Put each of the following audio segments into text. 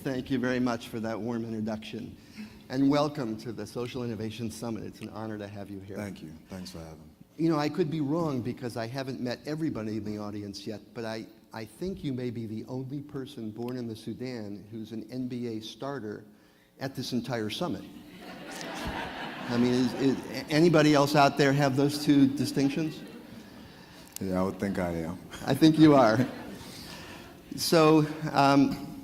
Thank you very much for that warm introduction. And welcome to the Social Innovation Summit. It's an honor to have you here. Thank you. Thanks for having me. You know, I could be wrong because I haven't met everybody in the audience yet, but I think you may be the only person born in the Sudan who's an NBA starter at this entire summit. I mean, is anybody else out there have those two distinctions? Yeah, I would think I am. I think you are. So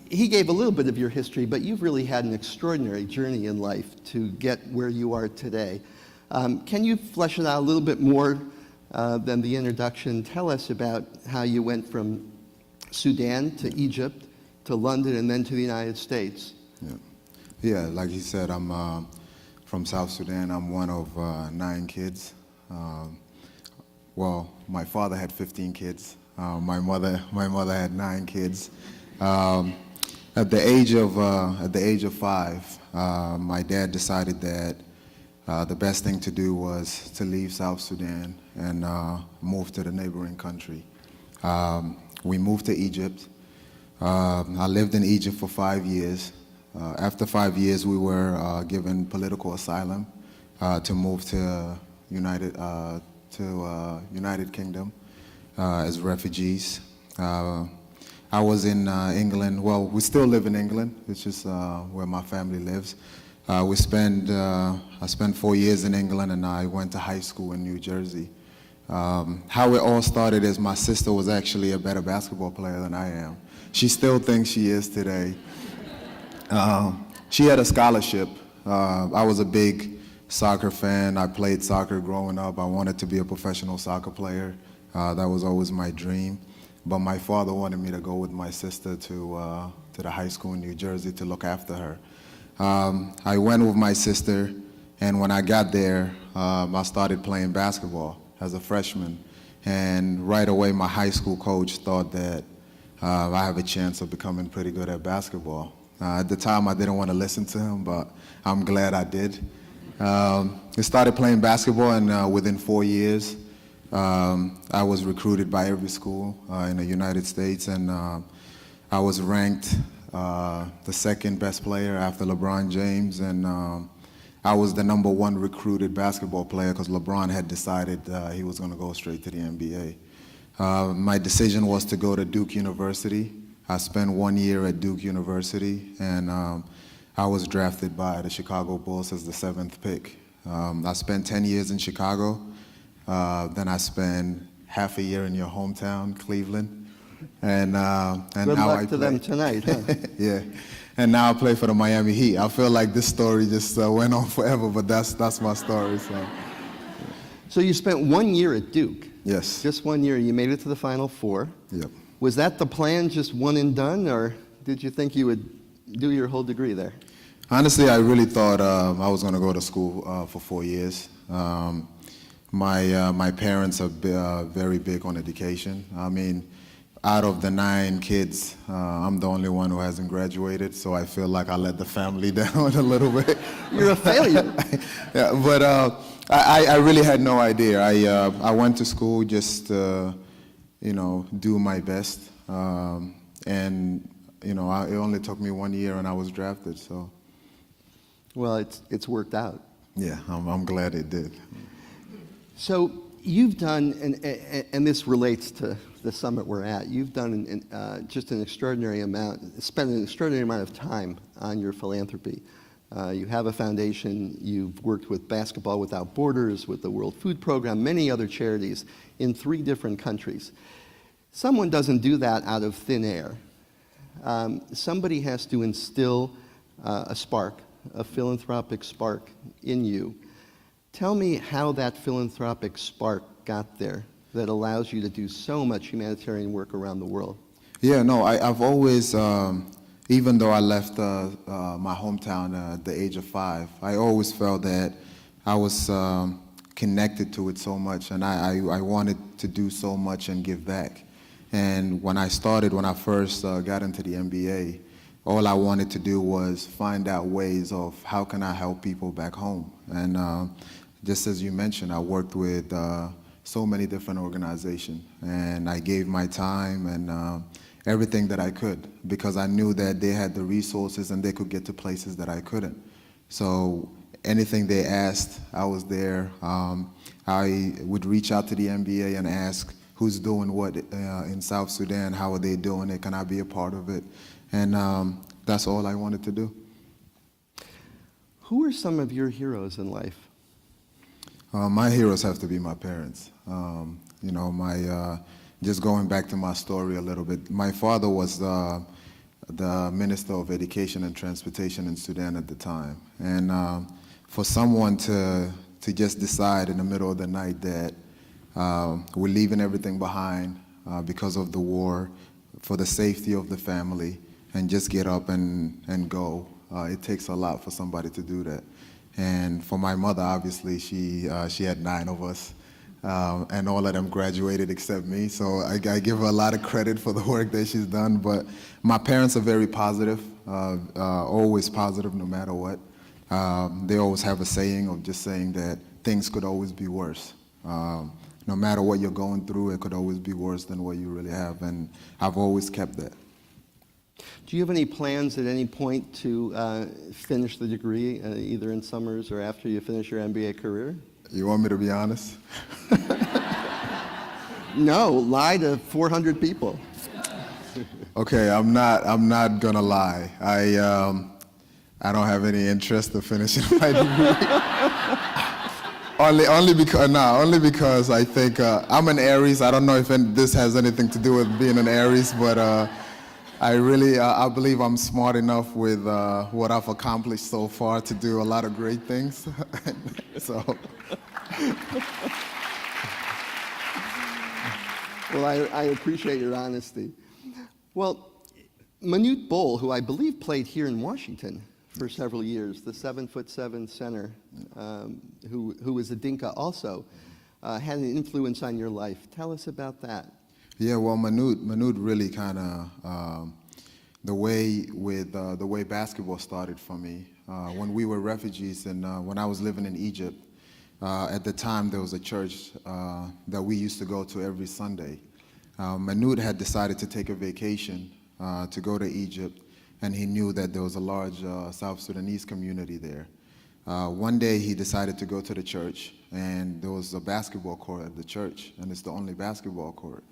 he gave a little bit of your history, but you've really had an extraordinary journey in life to get where you are today. Can you flesh it out a little bit more than the introduction? Tell us about how you went from Sudan to Egypt to London and then to the United States. Yeah, like he said, I'm from South Sudan. I'm one of 9 kids. Well, my father had 15 kids. My mother had 9 kids. At the age of 5, my dad decided that the best thing to do was to leave South Sudan and move to the neighboring country. We moved to Egypt. I lived in Egypt for 5 years. After 5 years, we were given political asylum to move to United Kingdom as refugees. I was in England. Well, we still live in England. It's just where my family lives. I spent 4 years in England, and I went to high school in New Jersey. How it all started is my sister was actually a better basketball player than I am. She still thinks she is today. She had a scholarship. I was a big soccer fan. I played soccer growing up. I wanted to be a professional soccer player. That was always my dream. But my father wanted me to go with my sister to the high school in New Jersey to look after her. I went with my sister, and when I got there, I started playing basketball as a freshman. And right away, my high school coach thought that I have a chance of becoming pretty good at basketball. At the time, I didn't want to listen to him, but I'm glad I did. I started playing basketball, and within 4 years, I was recruited by every school in the United States, and I was ranked the second best player after LeBron James, and I was the #1 recruited basketball player because LeBron had decided he was going to go straight to the NBA. My decision was to go to Duke University. I spent 1 year at Duke University, and I was drafted by the Chicago Bulls as the 7th pick. I spent 10 years in Chicago. Then I spent half a year in your hometown, Cleveland. And good now luck to them tonight, huh? Yeah. And now I play for the Miami Heat. I feel like this story just went on forever, but that's my story. So you spent 1 year at Duke. Yes. Just 1 year. You made it to the Final Four. Yep. Was that the plan, just one and done, or did you think you would do your whole degree there? Honestly, I really thought I was going to go to school for 4 years. My parents are very big on education. I mean, out of the 9 kids, I'm the only one who hasn't graduated, so I feel like I let the family down a little bit. You're a failure. Yeah, but I really had no idea. I went to school just to, do my best, and it only took me 1 year, and I was drafted. So. Well, it's worked out. Yeah, I'm glad it did. So you've done, and this relates to the summit we're at, you've done just an extraordinary amount, spent an extraordinary amount of time on your philanthropy. You have a foundation, you've worked with Basketball Without Borders, with the World Food Program, many other charities in 3 different countries. Someone doesn't do that out of thin air. Somebody has to instill a spark, a philanthropic spark in you. Tell me how that philanthropic spark got there that allows you to do so much humanitarian work around the world. Yeah, no, I've always, even though I left my hometown at the age of 5, I always felt that I was connected to it so much, and I wanted to do so much and give back. And when I first got into the NBA, all I wanted to do was find out ways of how can I help people back home. And just as you mentioned, I worked with so many different organizations, and I gave my time, and everything that I could, because I knew that they had the resources and they could get to places that I couldn't. So anything they asked, I was there. I would reach out to the NBA and ask who's doing what in South Sudan, how are they doing it, can I be a part of it? And that's all I wanted to do. Who are some of your heroes in life? My heroes have to be my parents. Just going back to my story a little bit, my father was the Minister of Education and Transportation in Sudan at the time. And for someone to just decide in the middle of the night that we're leaving everything behind because of the war, for the safety of the family, and just get up and go, it takes a lot for somebody to do that. And for my mother, obviously, she had 9 of us, and all of them graduated except me. So I give her a lot of credit for the work that she's done. But my parents are very positive, always positive no matter what. They always have a saying of just saying that things could always be worse. No matter what you're going through, it could always be worse than what you really have. And I've always kept that. Do you have any plans at any point to finish the degree, either in summers or after you finish your MBA career? You want me to be honest? No, lie to 400 people. Okay, I'm not gonna lie. I don't have any interest in finishing my degree. only because I think I'm an Aries. I don't know if this has anything to do with being an Aries, but I believe I'm smart enough with what I've accomplished so far to do a lot of great things. So. Well, I appreciate your honesty. Well, Manute Bol, who I believe played here in Washington for several years, the 7'7" center, who was a Dinka also, had an influence on your life. Tell us about that. Yeah, well, Manute really kind of the way basketball started for me. When we were refugees and when I was living in Egypt, at the time there was a church that we used to go to every Sunday. Manute had decided to take a vacation to go to Egypt, and he knew that there was a large South Sudanese community there. One day he decided to go to the church, and there was a basketball court at the church, and it's the only basketball court.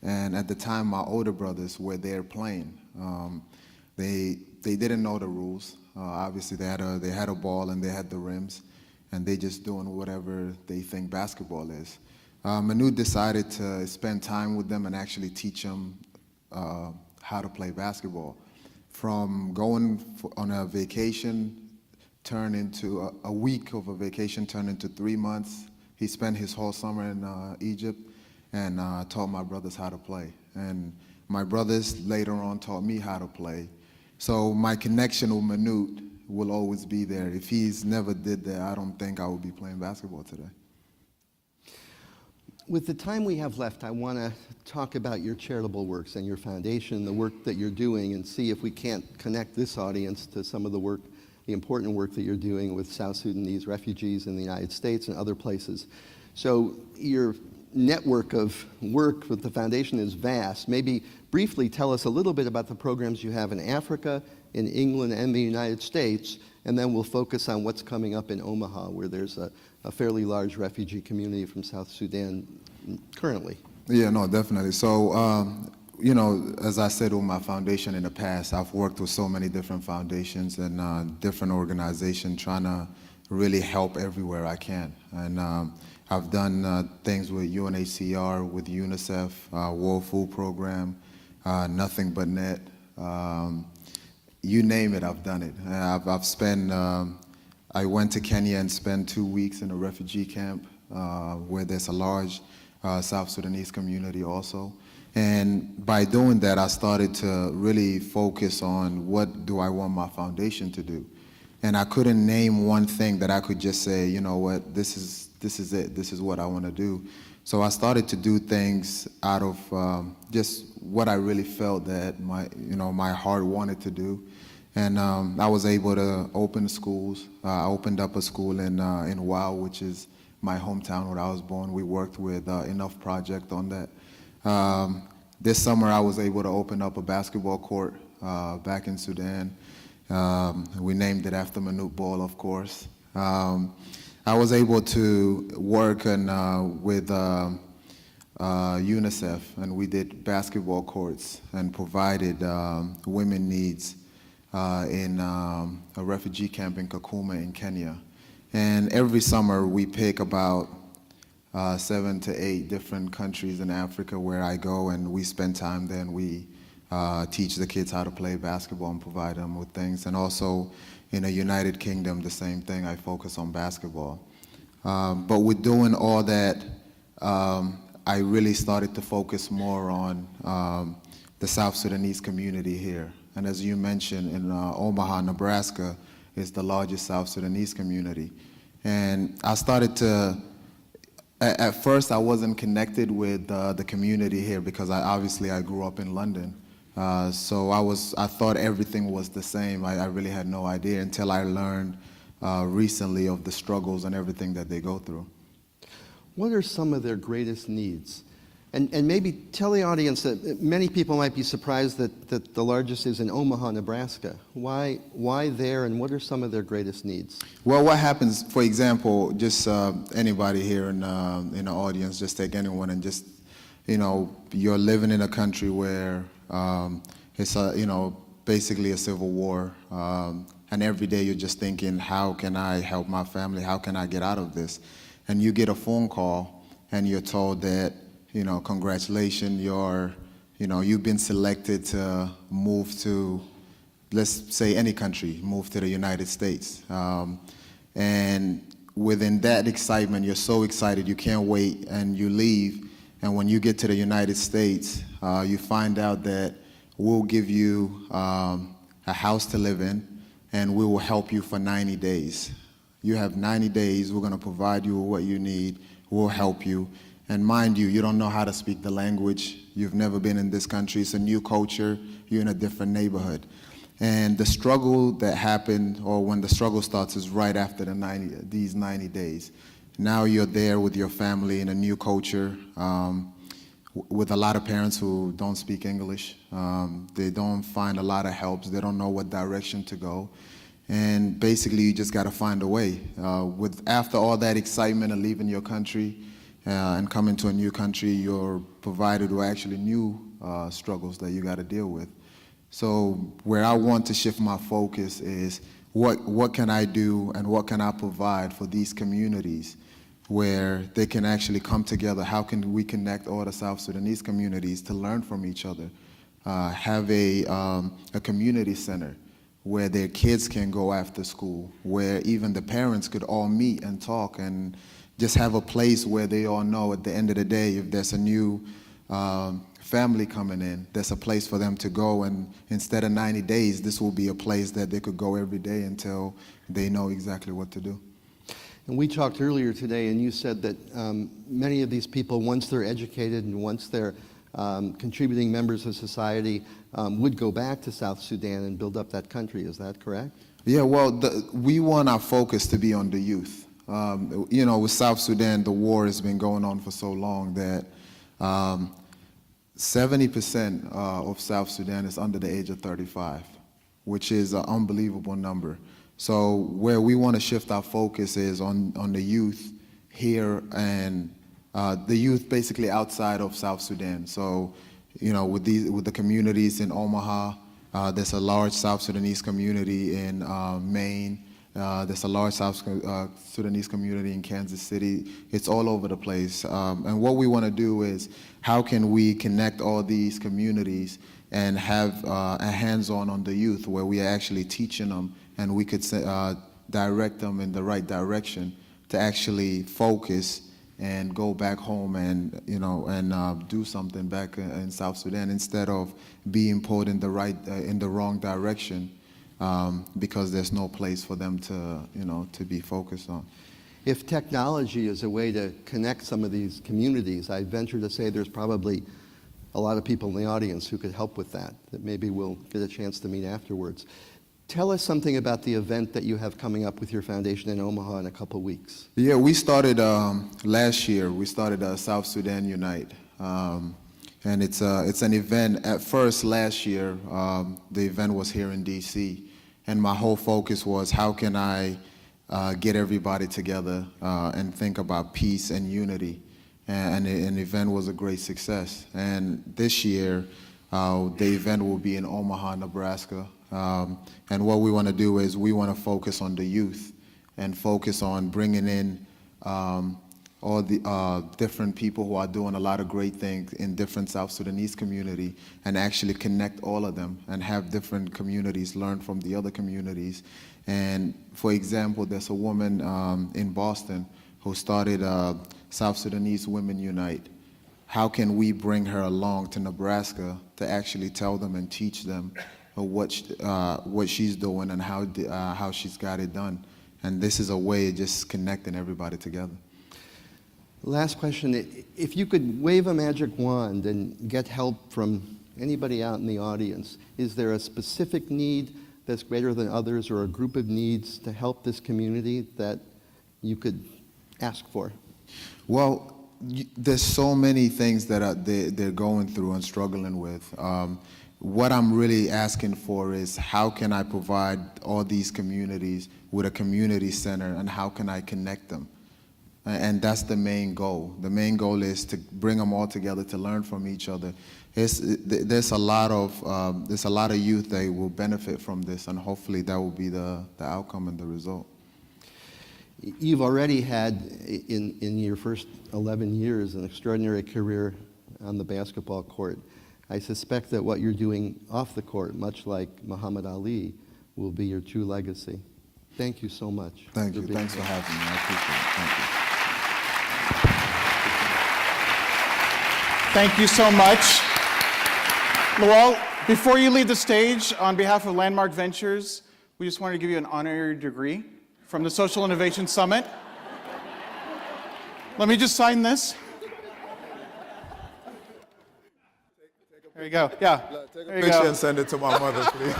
And at the time, my older brothers were there playing. They didn't know the rules. Obviously, they had a ball and they had the rims, and they just doing whatever they think basketball is. Manute decided to spend time with them and actually teach them how to play basketball. From going on a vacation, turned into a week of a vacation, turned into 3 months. He spent his whole summer in Egypt and taught my brothers how to play. And my brothers later on taught me how to play. So my connection with Manute will always be there. If he's never did that, I don't think I would be playing basketball today. With the time we have left, I want to talk about your charitable works and your foundation, the work that you're doing, and see if we can't connect this audience to some of the work, the important work that you're doing with South Sudanese refugees in the United States and other places. So your network of work with the foundation is vast. Maybe briefly tell us a little bit about the programs you have in Africa, in England, and the United States, and then we'll focus on what's coming up in Omaha, where there's a fairly large refugee community from South Sudan currently. Yeah, no, definitely. So, as I said with my foundation in the past, I've worked with so many different foundations and different organizations trying to really help everywhere I can. And I've done things with UNHCR, with UNICEF, World Food Program, Nothing But Net. You name it, I've done it. I've spent, I went to Kenya and spent 2 weeks in a refugee camp where there's a large South Sudanese community also. And by doing that, I started to really focus on what do I want my foundation to do. And I couldn't name one thing that I could just say, you know what, this is it, this is what I want to do. So I started to do things out of just what I really felt that my heart wanted to do. And I was able to open schools. I opened up a school in Luol, which is my hometown where I was born. We worked with Enough Project on that. This summer, I was able to open up a basketball court back in Sudan. We named it after Manute Ball, of course. I was able to work with UNICEF, and we did basketball courts and provided women needs in a refugee camp in Kakuma in Kenya. And every summer we pick about 7 to 8 different countries in Africa where I go, and we spend time there, and we teach the kids how to play basketball and provide them with things. And also in the United Kingdom, the same thing, I focus on basketball. But with doing all that, I really started to focus more on the South Sudanese community here. And as you mentioned, in Omaha, Nebraska, is the largest South Sudanese community. And I started to, at first I wasn't connected with the community here because I grew up in London. So I thought everything was the same. I really had no idea until I learned recently of the struggles and everything that they go through. What are some of their greatest needs? And maybe tell the audience that many people might be surprised that the largest is in Omaha, Nebraska. Why there, and what are some of their greatest needs? Well, what happens, for example, just anybody here in the audience, just take anyone and just, you're living in a country where it's basically a civil war, and every day you're just thinking, how can I help my family? How can I get out of this? And you get a phone call and you're told that, congratulations, you've been selected to move to, let's say any country, move to the United States. And within that excitement, you're so excited, you can't wait, and you leave. And when you get to the United States, you find out that we'll give you a house to live in, and we will help you for 90 days. You have 90 days, we're gonna provide you with what you need, we'll help you. And mind you, you don't know how to speak the language, you've never been in this country, it's a new culture, you're in a different neighborhood. And the struggle that happened, or when the struggle starts, is right after these 90 days. Now you're there with your family in a new culture, with a lot of parents who don't speak English. They don't find a lot of help, they don't know what direction to go. And basically you just gotta find a way. After all that excitement of leaving your country, and coming to a new country, you're provided with actually new struggles that you got to deal with. So where I want to shift my focus is what can I do and what can I provide for these communities where they can actually come together? How can we connect all the South Sudanese communities to learn from each other? Have a community center where their kids can go after school, where even the parents could all meet and talk, and just have a place where they all know at the end of the day, if there's a new family coming in, there's a place for them to go, and instead of 90 days, this will be a place that they could go every day until they know exactly what to do. And we talked earlier today, and you said that many of these people, once they're educated and once they're contributing members of society, would go back to South Sudan and build up that country. Is that correct? Yeah, well, we want our focus to be on the youth. With South Sudan, the war has been going on for so long that 70% of South Sudan is under the age of 35, which is an unbelievable number. So where we want to shift our focus is on the youth here, and the youth basically outside of South Sudan. So, with the communities in Omaha, there's a large South Sudanese community in Maine. There's a large South Sudanese community in Kansas City. It's all over the place. And what we want to do is, how can we connect all these communities and have a hands-on on the youth where we are actually teaching them, and we could direct them in the right direction to actually focus and go back home and do something back in South Sudan, instead of being pulled in the wrong direction. Because there's no place for them to be focused on. If technology is a way to connect some of these communities, I venture to say there's probably a lot of people in the audience who could help with that maybe we'll get a chance to meet afterwards. Tell us something about the event that you have coming up with your foundation in Omaha in a couple weeks. Yeah, we started last year. We started South Sudan Unite. And And it's an event. At first, last year, the event was here in D.C., and my whole focus was how can I get everybody together and think about peace and unity. And the event was a great success. And this year, the event will be in Omaha, Nebraska. And what we want to do is we want to focus on the youth and focus on bringing in all the different people who are doing a lot of great things in different South Sudanese community, and actually connect all of them and have different communities learn from the other communities. And for example, there's a woman in Boston who started South Sudanese Women Unite. How can we bring her along to Nebraska to actually tell them and teach them what she's doing and how she's got it done? And this is a way of just connecting everybody together. Last question. If you could wave a magic wand and get help from anybody out in the audience, is there a specific need that's greater than others, or a group of needs to help this community that you could ask for? Well, there's so many things that they're going through and struggling with. What I'm really asking for is how can I provide all these communities with a community center, and how can I connect them? And that's the main goal. The main goal is to bring them all together to learn from each other. There's a lot of youth that will benefit from this, and hopefully that will be the outcome and the result. You've already had, in your first 11 years, an extraordinary career on the basketball court. I suspect that what you're doing off the court, much like Muhammad Ali, will be your true legacy. Thank you so much. Thank you. Thanks for having me. I appreciate it. Thank you. Thank you so much. Luol, before you leave the stage, on behalf of Landmark Ventures, we just wanted to give you an honorary degree from the Social Innovation Summit. Let me just sign this. There you go. Yeah. Take a There you picture go. and send it to my mother, please.